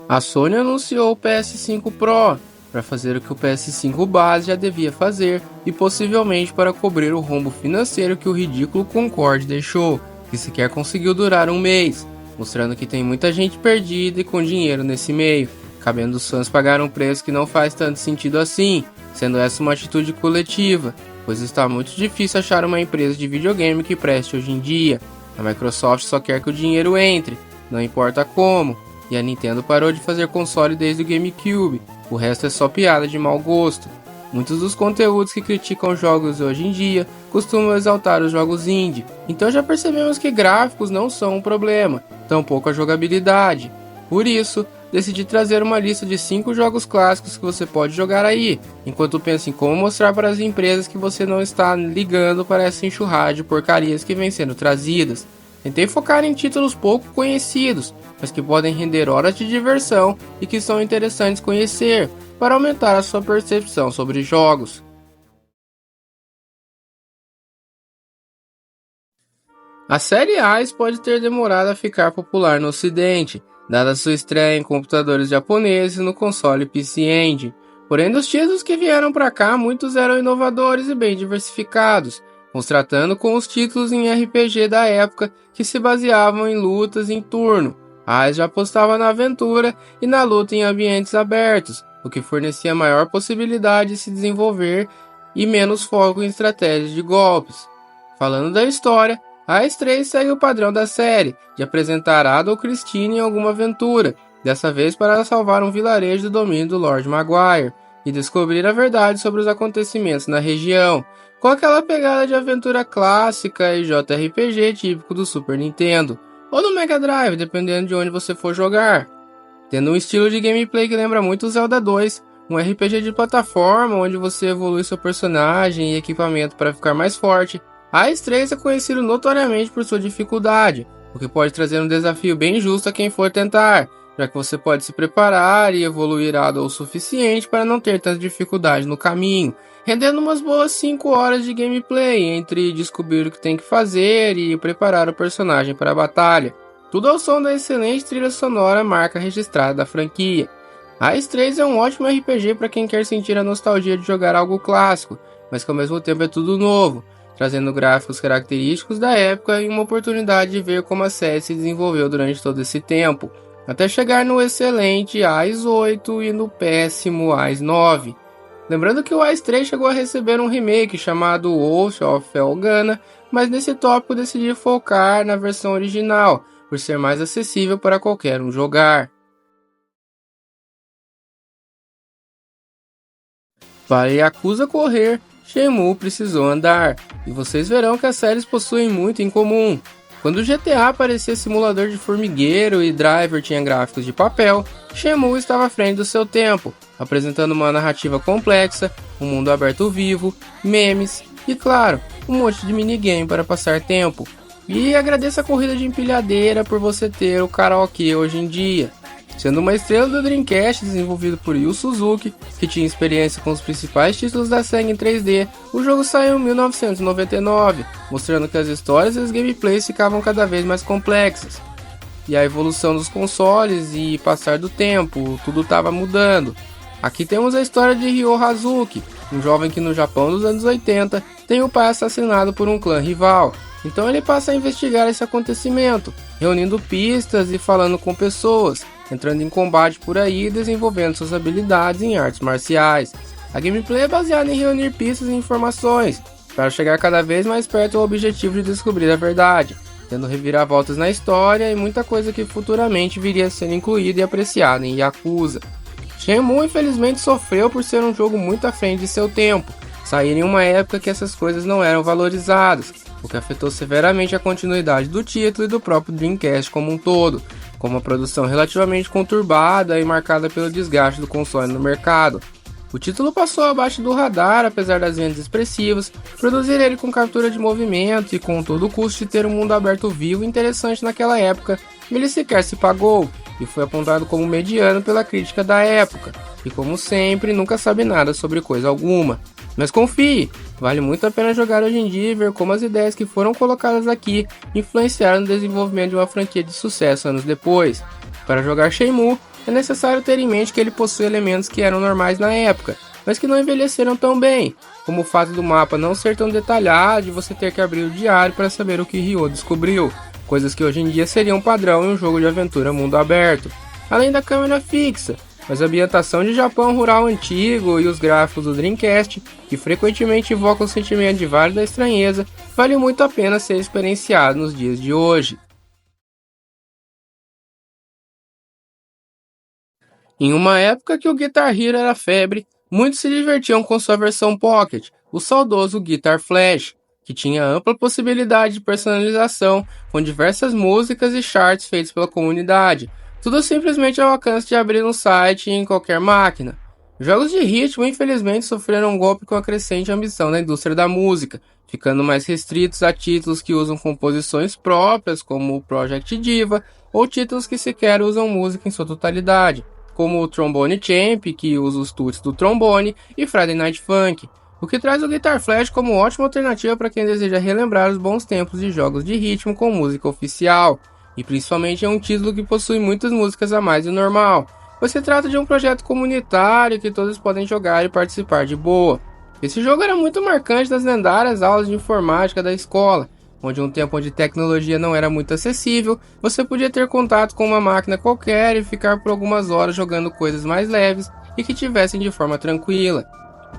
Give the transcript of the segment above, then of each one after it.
A Sony anunciou o PS5 Pro para fazer o que o PS5 base já devia fazer e possivelmente para cobrir o rombo financeiro que o ridículo Concorde deixou, que sequer conseguiu durar um mês, mostrando que tem muita gente perdida e com dinheiro nesse meio, cabendo os fãs pagar um preço que não faz tanto sentido assim, sendo essa uma atitude coletiva, pois está muito difícil achar uma empresa de videogame que preste hoje em dia. A Microsoft só quer que o dinheiro entre, não importa como. E a Nintendo parou de fazer console desde o GameCube, o resto é só piada de mau gosto. Muitos dos conteúdos que criticam jogos hoje em dia costumam exaltar os jogos indie, então já percebemos que gráficos não são um problema, tampouco a jogabilidade. Por isso, decidi trazer uma lista de 5 jogos clássicos que você pode jogar aí, enquanto pensa em como mostrar para as empresas que você não está ligando para essa enxurrada de porcarias que vem sendo trazidas. Tentei focar em títulos pouco conhecidos, mas que podem render horas de diversão e que são interessantes conhecer, para aumentar a sua percepção sobre jogos. A série AIS pode ter demorado a ficar popular no ocidente, dada sua estreia em computadores japoneses no console PC Engine. Porém, dos títulos que vieram para cá, muitos eram inovadores e bem diversificados, contrastando com os títulos em RPG da época que se baseavam em lutas em turno. AIS já apostava na aventura e na luta em ambientes abertos, o que fornecia maior possibilidade de se desenvolver e menos foco em estratégias de golpes. Falando da história, AIS 3 segue o padrão da série, de apresentar Ada ou Christine em alguma aventura, dessa vez para salvar um vilarejo do domínio do Lord Maguire, e descobrir a verdade sobre os acontecimentos na região, com aquela pegada de aventura clássica e JRPG típico do Super Nintendo, ou do Mega Drive, dependendo de onde você for jogar. Tendo um estilo de gameplay que lembra muito Zelda 2, um RPG de plataforma onde você evolui seu personagem e equipamento para ficar mais forte, AIS 3 é conhecido notoriamente por sua dificuldade, o que pode trazer um desafio bem justo a quem for tentar, já que você pode se preparar e evoluir Ada o suficiente para não ter tanta dificuldade no caminho, rendendo umas boas 5 horas de gameplay entre descobrir o que tem que fazer e preparar o personagem para a batalha. Tudo ao som da excelente trilha sonora marca registrada da franquia. AIS 3 é um ótimo RPG para quem quer sentir a nostalgia de jogar algo clássico, mas que ao mesmo tempo é tudo novo, trazendo gráficos característicos da época e uma oportunidade de ver como a série se desenvolveu durante todo esse tempo, até chegar no excelente AIS 8 e no péssimo AIS 9. Lembrando que o AIS 3 chegou a receber um remake chamado Wolf of Felghana, mas nesse tópico decidi focar na versão original, por ser mais acessível para qualquer um jogar. Para Yakuza correr, Shenmue precisou andar, e vocês verão que as séries possuem muito em comum. Quando o GTA parecia simulador de formigueiro e Driver tinha gráficos de papel, Shenmue estava à frente do seu tempo, apresentando uma narrativa complexa, um mundo aberto vivo, memes e, claro, um monte de minigame para passar tempo. E agradeço a corrida de empilhadeira por você ter o karaokê hoje em dia. Sendo uma estrela do Dreamcast desenvolvido por Yu Suzuki, que tinha experiência com os principais títulos da SEGA em 3D, o jogo saiu em 1999, mostrando que as histórias e os gameplays ficavam cada vez mais complexas. E a evolução dos consoles e passar do tempo, tudo estava mudando. Aqui temos a história de Ryo Hazuki, um jovem que no Japão dos anos 80 tem o pai assassinado por um clã rival. Então ele passa a investigar esse acontecimento, reunindo pistas e falando com pessoas, entrando em combate por aí e desenvolvendo suas habilidades em artes marciais. A gameplay é baseada em reunir pistas e informações, para chegar cada vez mais perto ao objetivo de descobrir a verdade, tendo reviravoltas na história e muita coisa que futuramente viria a ser incluída e apreciada em Yakuza. Shenmue infelizmente sofreu por ser um jogo muito à frente de seu tempo, sair em uma época que essas coisas não eram valorizadas, o que afetou severamente a continuidade do título e do próprio Dreamcast como um todo, com uma produção relativamente conturbada e marcada pelo desgaste do console no mercado. O título passou abaixo do radar, apesar das vendas expressivas, produzir ele com captura de movimento e com todo o custo de ter um mundo aberto vivo e interessante naquela época, ele sequer se pagou, e foi apontado como mediano pela crítica da época, e como sempre, nunca sabe nada sobre coisa alguma. Mas confie, vale muito a pena jogar hoje em dia e ver como as ideias que foram colocadas aqui influenciaram no desenvolvimento de uma franquia de sucesso anos depois. Para jogar Shenmue, é necessário ter em mente que ele possui elementos que eram normais na época, mas que não envelheceram tão bem, como o fato do mapa não ser tão detalhado e você ter que abrir o diário para saber o que Ryo descobriu, coisas que hoje em dia seriam padrão em um jogo de aventura mundo aberto. Além da câmera fixa, mas a ambientação de Japão rural antigo e os gráficos do Dreamcast, que frequentemente invocam o sentimento de Vale da Estranheza, vale muito a pena ser experienciado nos dias de hoje. Em uma época que o Guitar Hero era febre, muitos se divertiam com sua versão Pocket, o saudoso Guitar Flash, que tinha ampla possibilidade de personalização, com diversas músicas e charts feitos pela comunidade, tudo simplesmente ao alcance de abrir um site em qualquer máquina. Jogos de ritmo infelizmente sofreram um golpe com a crescente ambição da indústria da música, ficando mais restritos a títulos que usam composições próprias, como o Project Diva, ou títulos que sequer usam música em sua totalidade, como o Trombone Champ, que usa os tuts do trombone, e Friday Night Funk, o que traz o Guitar Flash como ótima alternativa para quem deseja relembrar os bons tempos de jogos de ritmo com música oficial, e principalmente é um título que possui muitas músicas a mais do normal, pois se trata de um projeto comunitário que todos podem jogar e participar de boa. Esse jogo era muito marcante nas lendárias aulas de informática da escola, onde um tempo onde tecnologia não era muito acessível, você podia ter contato com uma máquina qualquer e ficar por algumas horas jogando coisas mais leves e que tivessem de forma tranquila.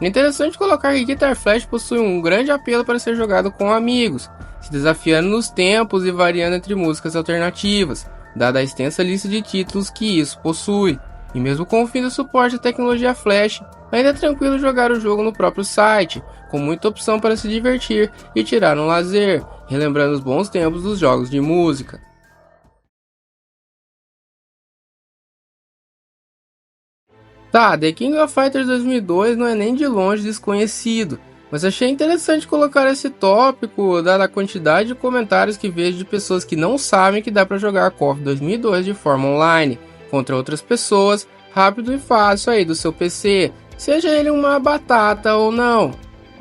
É interessante colocar que Guitar Flash possui um grande apelo para ser jogado com amigos, se desafiando nos tempos e variando entre músicas alternativas, dada a extensa lista de títulos que isso possui. E mesmo com o fim do suporte à tecnologia Flash, ainda é tranquilo jogar o jogo no próprio site, com muita opção para se divertir e tirar um lazer, relembrando os bons tempos dos jogos de música. Tá, The King of Fighters 2002 não é nem de longe desconhecido, mas achei interessante colocar esse tópico, dada a quantidade de comentários que vejo de pessoas que não sabem que dá para jogar KOF 2002 de forma online, contra outras pessoas, rápido e fácil aí do seu PC, seja ele uma batata ou não.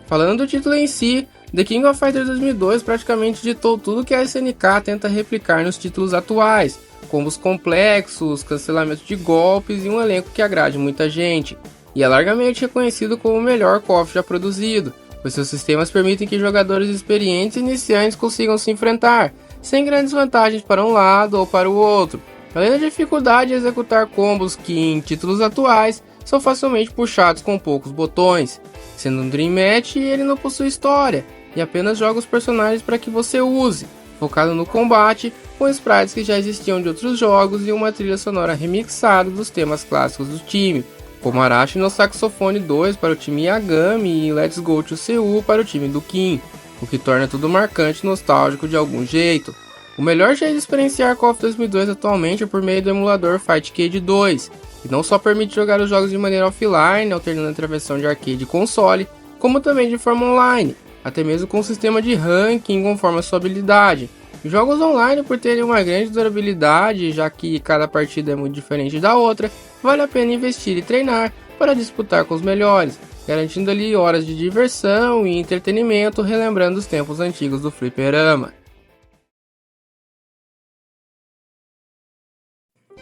Falando do título em si, The King of Fighters 2002 praticamente ditou tudo que a SNK tenta replicar nos títulos atuais, combos complexos, cancelamento de golpes e um elenco que agrade muita gente, e é largamente reconhecido como o melhor KOF já produzido, pois seus sistemas permitem que jogadores experientes e iniciantes consigam se enfrentar, sem grandes vantagens para um lado ou para o outro, além da dificuldade de executar combos que, em títulos atuais, são facilmente puxados com poucos botões. Sendo um Dream Match, ele não possui história, e apenas joga os personagens para que você use, focado no combate, com sprites que já existiam de outros jogos e uma trilha sonora remixada dos temas clássicos do time, como Arashi no Saxofone 2 para o time Yagami e Let's Go to Seul para o time do Kim, o que torna tudo marcante e nostálgico de algum jeito. O melhor jeito de experienciar KOF 2002 atualmente é por meio do emulador Fightcade 2, que não só permite jogar os jogos de maneira offline, alternando entre a versão de arcade e console, como também de forma online, até mesmo com um sistema de ranking conforme a sua habilidade. Jogos online, por terem uma grande durabilidade, já que cada partida é muito diferente da outra, vale a pena investir e treinar para disputar com os melhores, garantindo ali horas de diversão e entretenimento, relembrando os tempos antigos do fliperama.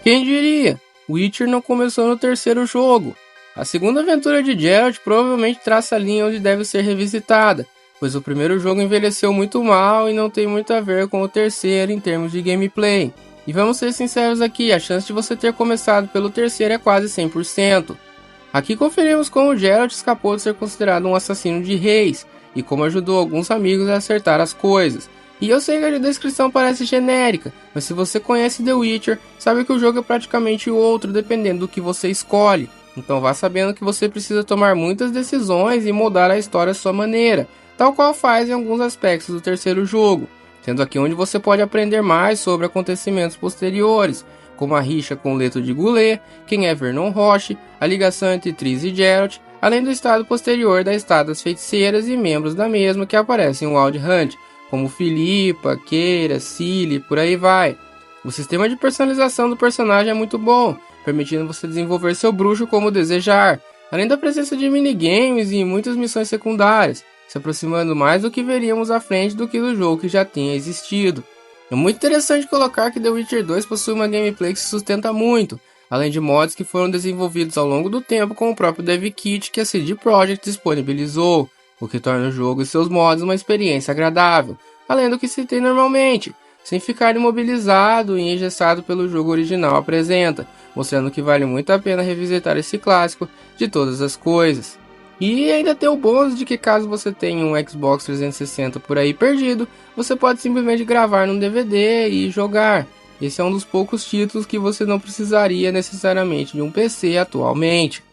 Quem diria? Witcher não começou no terceiro jogo. A segunda aventura de Geralt provavelmente traça a linha onde deve ser revisitada, pois o primeiro jogo envelheceu muito mal e não tem muito a ver com o terceiro em termos de gameplay. E vamos ser sinceros aqui, a chance de você ter começado pelo terceiro é quase 100%. Aqui conferimos como Geralt escapou de ser considerado um assassino de reis, e como ajudou alguns amigos a acertar as coisas. E eu sei que a descrição parece genérica, mas se você conhece The Witcher, sabe que o jogo é praticamente outro dependendo do que você escolhe. Então vá sabendo que você precisa tomar muitas decisões e moldar a história à sua maneira, tal qual faz em alguns aspectos do terceiro jogo, sendo aqui onde você pode aprender mais sobre acontecimentos posteriores, como a rixa com o Leto de Goulet, quem é Vernon Roche, a ligação entre Triss e Geralt, além do estado posterior da Estada das Feiticeiras e membros da mesma que aparecem em Wild Hunt, como Philippa, Keira, Cilly, por aí vai. O sistema de personalização do personagem é muito bom, permitindo você desenvolver seu bruxo como desejar, além da presença de minigames e muitas missões secundárias, se aproximando mais do que veríamos à frente do que do jogo que já tinha existido. É muito interessante colocar que The Witcher 2 possui uma gameplay que se sustenta muito, além de mods que foram desenvolvidos ao longo do tempo com o próprio Dev Kit que a CD Projekt disponibilizou, o que torna o jogo e seus mods uma experiência agradável, além do que se tem normalmente, sem ficar imobilizado e engessado pelo jogo original apresenta, mostrando que vale muito a pena revisitar esse clássico de todas as coisas. E ainda tem o bônus de que caso você tenha um Xbox 360 por aí perdido, você pode simplesmente gravar num DVD e jogar. Esse é um dos poucos títulos que você não precisaria necessariamente de um PC atualmente.